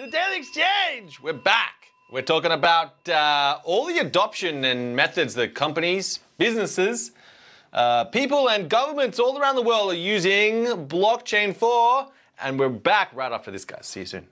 the Daily Exchange. We're back. We're talking about all the adoption and methods that companies, businesses, people and governments all around the world are using blockchain for. And we're back right after this, guys. See you soon.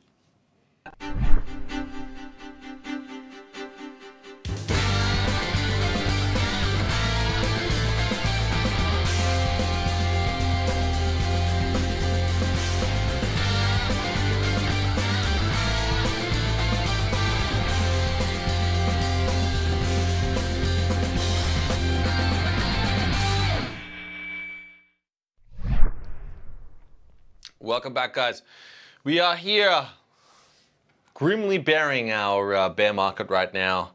Welcome back, guys. We are here grimly bearing our bear market right now,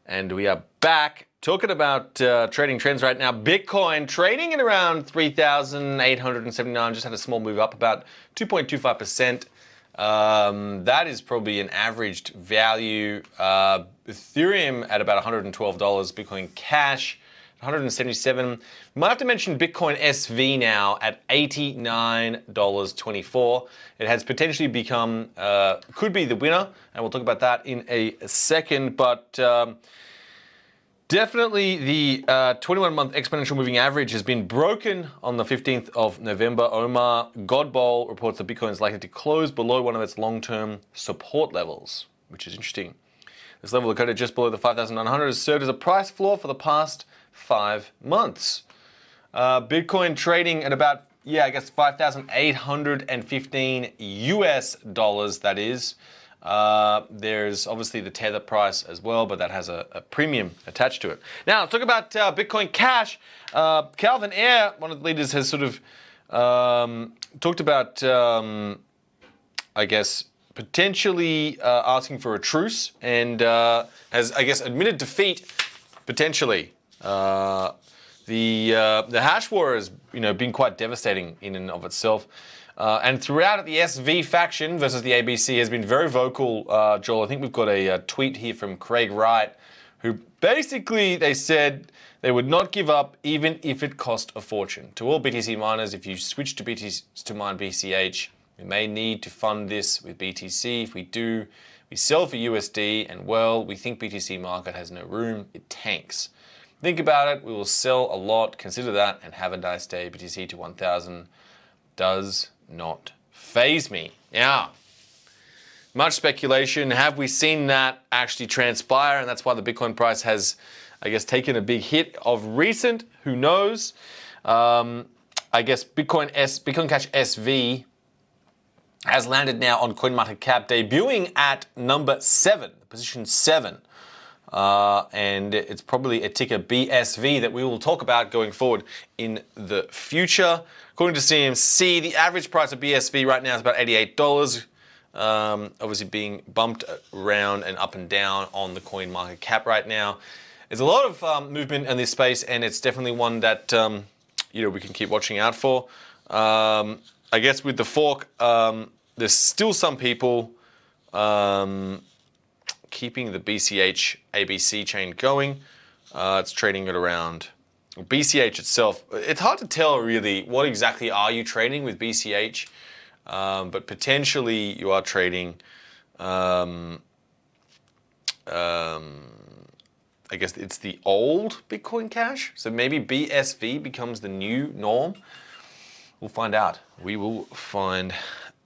and we are back talking about trading trends right now. Bitcoin trading at around 3,879, just had a small move up, about 2.25%. That is probably an averaged value. Ethereum at about $112, Bitcoin Cash 177. Might have to mention Bitcoin SV now at $89.24. It has potentially become, could be the winner, and we'll talk about that in a second. But definitely the 21-month exponential moving average has been broken on the 15th of November. Omar Godbol reports that Bitcoin is likely to close below one of its long-term support levels, which is interesting. This level located just below the 5,900 has served as a price floor for the past 5 months. Bitcoin trading at about, I guess 5,815 US dollars, that is. There's obviously the Tether price as well, but that has a premium attached to it. Now, let's talk about Bitcoin Cash. Calvin Ayre, one of the leaders, has sort of talked about, I guess, potentially asking for a truce, and has, I guess, admitted defeat, potentially. The hash war has, been quite devastating in and of itself. And throughout it, the SV faction versus the ABC has been very vocal. Joel, I think we've got a tweet here from Craig Wright, who basically, they said they would not give up even if it cost a fortune. To all BTC miners, if you switch to mine BCH, we may need to fund this with BTC. If we do, we sell for USD, and well, we think BTC market has no room. It tanks. Think about it, we will sell a lot, consider that, and have a nice day. BTC to 1,000 does not faze me. Now, much speculation. Have we seen that actually transpire? And that's why the Bitcoin price has, I guess, taken a big hit of recent. Who knows? I guess Bitcoin Cash SV has landed now on CoinMarketCap, debuting at number 7, position 7. And it's probably a ticker BSV that we will talk about going forward in the future. According to CMC, the average price of BSV right now is about $88. Obviously being bumped around and up and down on the coin market cap right now. There's a lot of movement in this space, and it's definitely one that we can keep watching out for. I guess with the fork, there's still some people keeping the BCH ABC chain going. It's trading at around BCH itself. It's hard to tell really what exactly are you trading with BCH, but potentially you are trading. I guess it's the old Bitcoin Cash. So maybe BSV becomes the new norm. We'll find out. We will find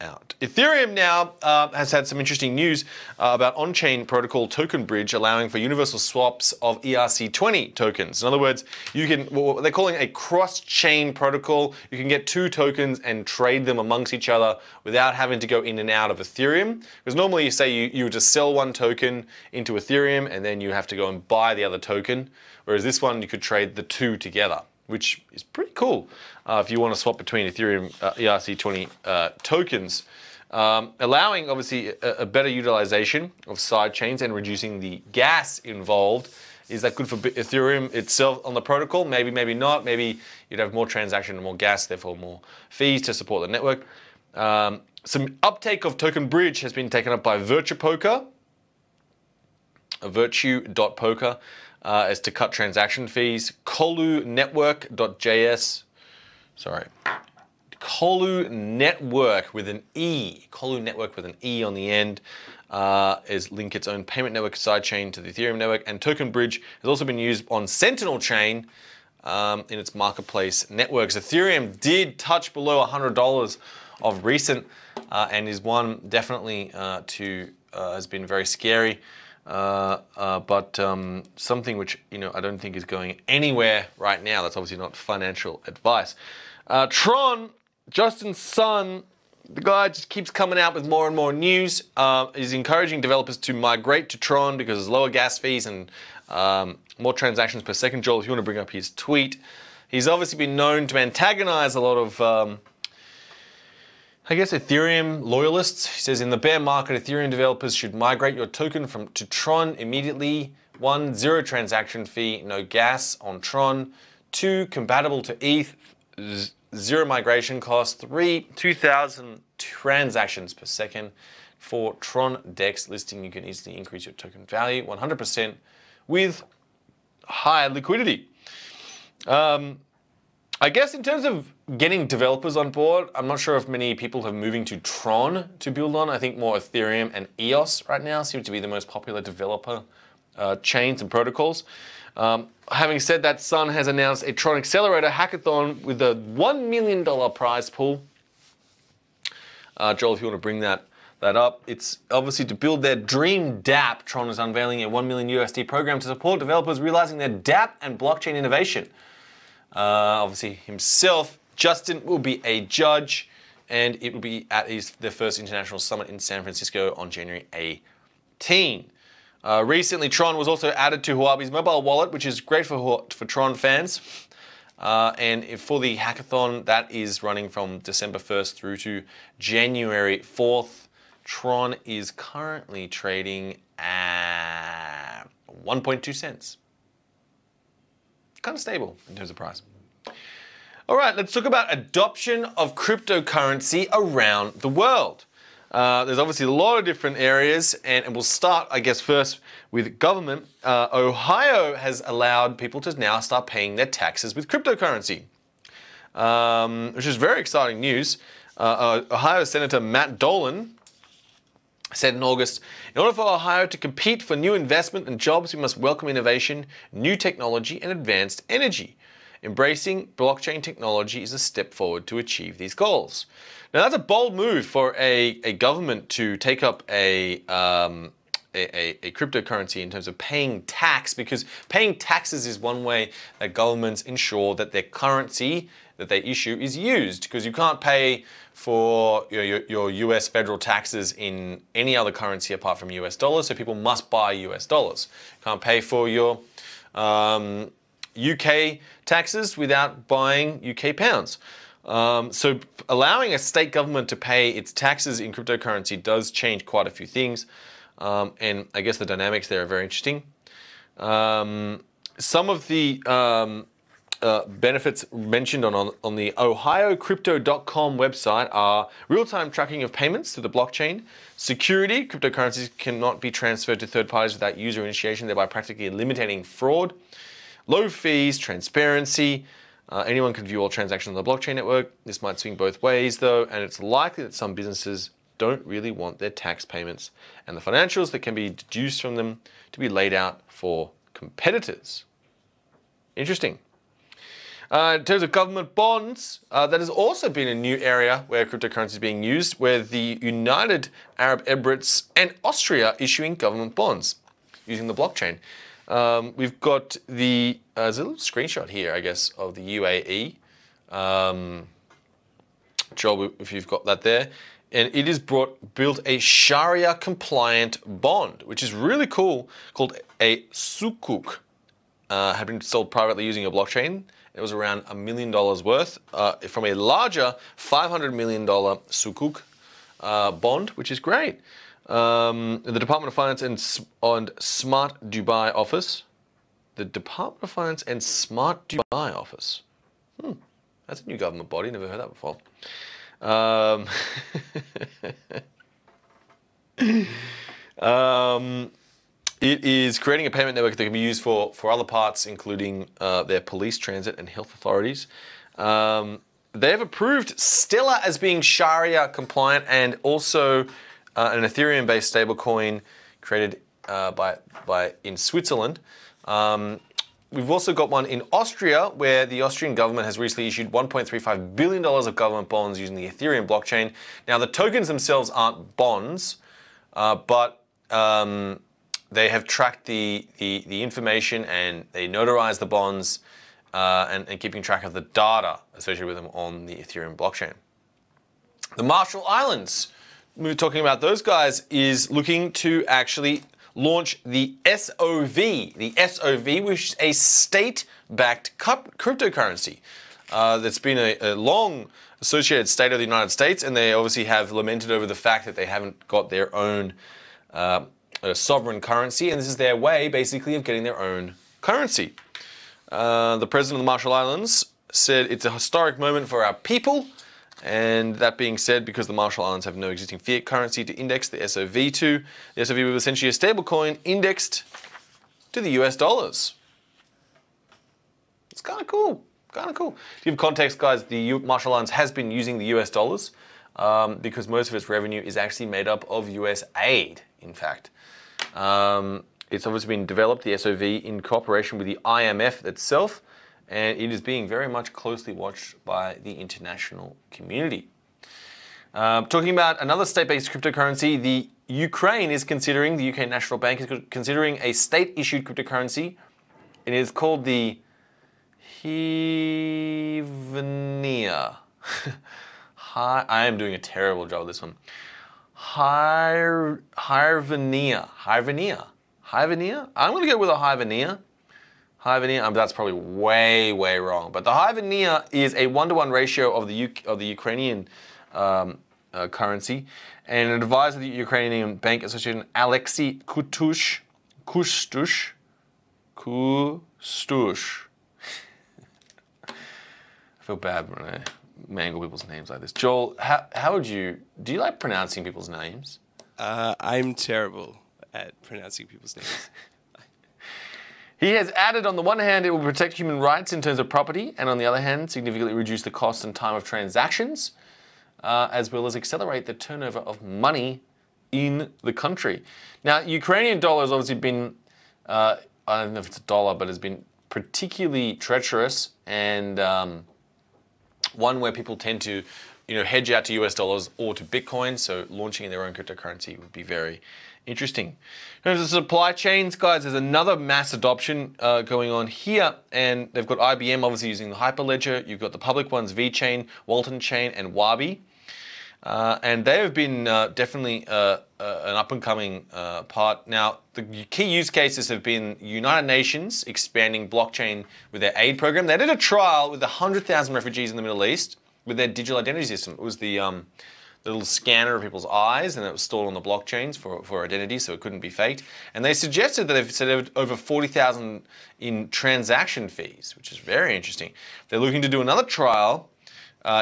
out. Ethereum now has had some interesting news about on-chain protocol token bridge, allowing for universal swaps of ERC20 tokens. In other words, you can, what they're calling a cross-chain protocol. You can get 2 tokens and trade them amongst each other without having to go in and out of Ethereum. Because normally you say you would just sell one token into Ethereum and then you have to go and buy the other token. Whereas this one, you could trade the 2 together, which is pretty cool if you want to swap between Ethereum ERC20 tokens, allowing obviously a better utilization of side chains and reducing the gas involved. Is that good for Ethereum itself on the protocol? Maybe, maybe not. Maybe you'd have more transaction and more gas, therefore more fees to support the network. Some uptake of Token Bridge has been taken up by Virtue.poker, Virtue.poker, as to cut transaction fees. ColuNetwork.js, sorry, Colu Network with an E, Colu Network with an E on the end, is link its own payment network sidechain to the Ethereum network, and Token Bridge has also been used on Sentinel chain in its marketplace networks. Ethereum did touch below $100 of recent, and is one definitely has been very scary, but something which I don't think is going anywhere right now. That's obviously not financial advice. Tron, Justin Sun, the guy just keeps coming out with more and more news. He's encouraging developers to migrate to Tron because there's lower gas fees and more transactions per second. Joel, if you want to bring up his tweet. He's obviously been known to antagonize a lot of, I guess, Ethereum loyalists. He says, in the bear market, Ethereum developers should migrate your token to Tron immediately. 1, 0 transaction fee, no gas on Tron. 2, compatible to ETH, 0 migration cost. 3, 2,000 transactions per second. 4, Tron DEX listing, you can easily increase your token value 100% with high liquidity. I guess in terms of getting developers on board, I'm not sure if many people are moving to Tron to build on. I think more Ethereum and EOS right now seem to be the most popular developer chains and protocols. Having said that, Sun has announced a Tron Accelerator hackathon with a $1 million prize pool. Joel, if you want to bring that up, it's obviously to build their dream dApp. Tron is unveiling a $1 million USD program to support developers realizing their dApp and blockchain innovation. Obviously himself, Justin, will be a judge, and it will be at their first international summit in San Francisco on January 18. Recently, Tron was also added to Huobi's mobile wallet, which is great for Tron fans. And for the hackathon, that is running from December 1st through to January 4th. Tron is currently trading at 1.2 cents. Kind of stable in terms of price. All right, let's talk about adoption of cryptocurrency around the world. There's obviously a lot of different areas, and we'll start, I guess, first with government. Ohio has allowed people to now start paying their taxes with cryptocurrency, which is very exciting news. Ohio Senator Matt Dolan said in August, in order for Ohio to compete for new investment and jobs, we must welcome innovation, new technology, and advanced energy. Embracing blockchain technology is a step forward to achieve these goals. Now, that's a bold move for a government to take up a cryptocurrency in terms of paying tax, because paying taxes is one way that governments ensure that their currency that they issue is used, because you can't pay for your US federal taxes in any other currency apart from US dollars, so people must buy US dollars. You can't pay for your UK taxes without buying UK pounds. So allowing a state government to pay its taxes in cryptocurrency does change quite a few things, and I guess the dynamics there are very interesting. Some of the benefits mentioned on the ohiocrypto.com website are real-time tracking of payments to the blockchain, security, cryptocurrencies cannot be transferred to third parties without user initiation, thereby practically eliminating fraud, low fees, transparency, anyone can view all transactions on the blockchain network. This might swing both ways though, and it's likely that some businesses don't really want their tax payments and the financials that can be deduced from them to be laid out for competitors. Interesting. In terms of government bonds, that has also been a new area where cryptocurrency is being used, where the United Arab Emirates and Austria issuing government bonds using the blockchain. We've got there's a little screenshot here, I guess, of the UAE. Joel, if you've got that there. And it is built a Sharia compliant bond, which is really cool, called a sukuk. Had been sold privately using a blockchain. It was around $1 million worth from a larger $500 million sukuk bond, which is great. The Department of Finance and Smart Dubai office. The Department of Finance and Smart Dubai office. That's a new government body. Never heard that before. It is creating a payment network that can be used for other parts, including their police, transit, and health authorities. They have approved Stellar as being Sharia compliant, and also an Ethereum-based stablecoin created in Switzerland. We've also got one in Austria, where the Austrian government has recently issued $1.35 billion of government bonds using the Ethereum blockchain. Now, the tokens themselves aren't bonds, but they have tracked the information, and they notarize the bonds and keeping track of the data associated with them on the Ethereum blockchain. The Marshall Islands, we were talking about those guys, is looking to actually launch the SOV, which is a state-backed cryptocurrency. That's been a long associated state of the United States, and they obviously have lamented over the fact that they haven't got their own sovereign currency, and this is their way, basically, of getting their own currency. The president of the Marshall Islands said it's a historic moment for our people. And that being said, because the Marshall Islands have no existing fiat currency to index the SOV to, the SOV was essentially a stablecoin indexed to the US dollars. It's kind of cool, kind of cool. To give context, guys, the Marshall Islands has been using the US dollars because most of its revenue is actually made up of US aid, in fact. It's obviously been developed, the SOV, in cooperation with the IMF itself, and it is being very much closely watched by the international community. Talking about another state-based cryptocurrency, the Ukraine is considering, the UK National Bank is considering a state-issued cryptocurrency. It is called the Hryvnia. I am doing a terrible job of this one. Hryvnia. I'm going to go with a Hryvnia. That's probably way wrong. But the Hryvnia is a 1-to-1 ratio of the Ukrainian currency, and an advisor of the Ukrainian Bank Association, Alexei Kustush. I feel bad when I mangle people's names like this. Joel, do you like pronouncing people's names? I'm terrible at pronouncing people's names. He has added, on the one hand, it will protect human rights in terms of property, and on the other hand, significantly reduce the cost and time of transactions, as well as accelerate the turnover of money in the country. Now, Ukrainian dollar has obviously been, I don't know if it's a dollar, but has been particularly treacherous, and one where people tend to, hedge out to US dollars or to Bitcoin, so launching in their own cryptocurrency would be very interesting. In terms of supply chains, guys, there's another mass adoption going on here, and they've got IBM obviously using the Hyperledger. You've got the public ones, VeChain, Walton Chain, and Wabi. And they have been definitely an up-and-coming part. Now, the key use cases have been United Nations expanding blockchain with their aid program. They did a trial with 100,000 refugees in the Middle East with their digital identity system. It was the little scanner of people's eyes, and it was stored on the blockchains for identity, so it couldn't be faked. And they suggested that they've saved over 40,000 in transaction fees, which is very interesting. They're looking to do another trial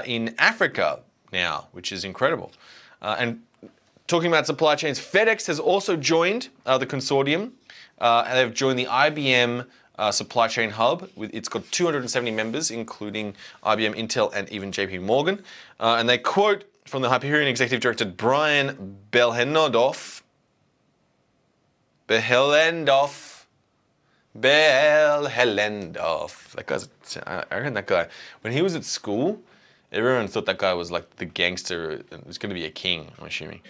in Africa now, which is incredible. And talking about supply chains, FedEx has also joined the consortium. And they've joined the IBM supply chain hub. It's got 270 members, including IBM, Intel, and even JP Morgan. And they quote from the Hyperion Executive Director, Brian Behlendorf. That guy's, I reckon that guy, when he was at school, everyone thought that guy was like the gangster and was going to be a king, I'm assuming.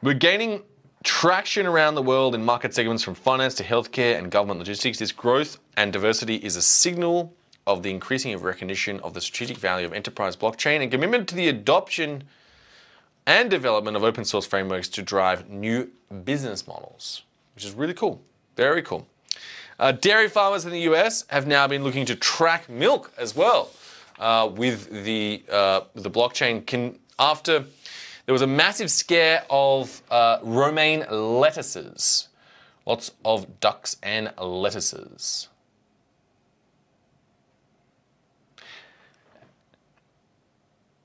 We're gaining traction around the world in market segments from finance to healthcare and government logistics. This growth and diversity is a signal of the increasing of recognition of the strategic value of enterprise blockchain and commitment to the adoption and development of open source frameworks to drive new business models, which is really cool. Very cool. Dairy farmers in the US have now been looking to track milk as well with the blockchain. After there was a massive scare of romaine lettuces, lots of ducks and lettuces.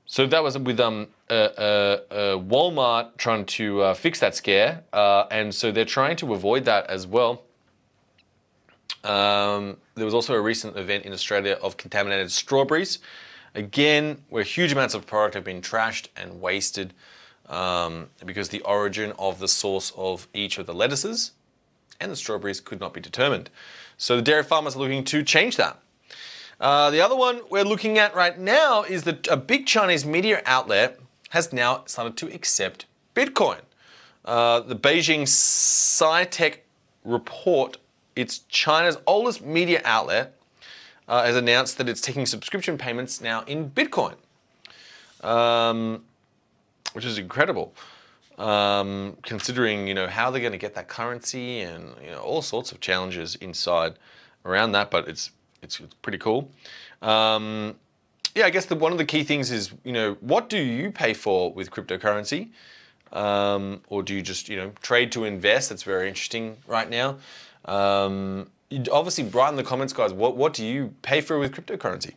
So that was with Walmart trying to fix that scare, and so they're trying to avoid that as well. There was also a recent event in Australia of contaminated strawberries, again, where huge amounts of product have been trashed and wasted. because the origin of the source of each of the lettuces and the strawberries could not be determined. So the dairy farmers are looking to change that. The other one we're looking at right now is that a big Chinese media outlet has now started to accept Bitcoin. The Beijing Sci-Tech report, it's China's oldest media outlet, has announced that it's taking subscription payments now in Bitcoin, which is incredible, considering how they're going to get that currency and all sorts of challenges inside around that. But it's pretty cool. Yeah, I guess one of the key things is what do you pay for with cryptocurrency, or do you just trade to invest? That's very interesting right now. Obviously, write in the comments, guys. What do you pay for with cryptocurrency?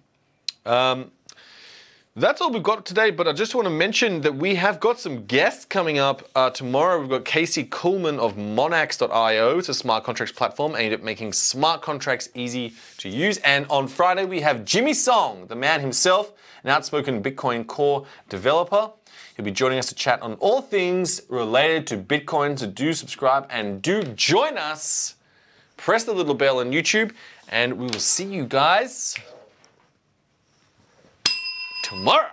That's all we've got today, but I just want to mention that we have got some guests coming up tomorrow. We've got Casey Kuhlman of Monax.io. It's a smart contracts platform aimed at making smart contracts easy to use. And on Friday, we have Jimmy Song, the man himself, an outspoken Bitcoin core developer. He'll be joining us to chat on all things related to Bitcoin. So do subscribe and do join us. Press the little bell on YouTube, and we will see you guys tomorrow.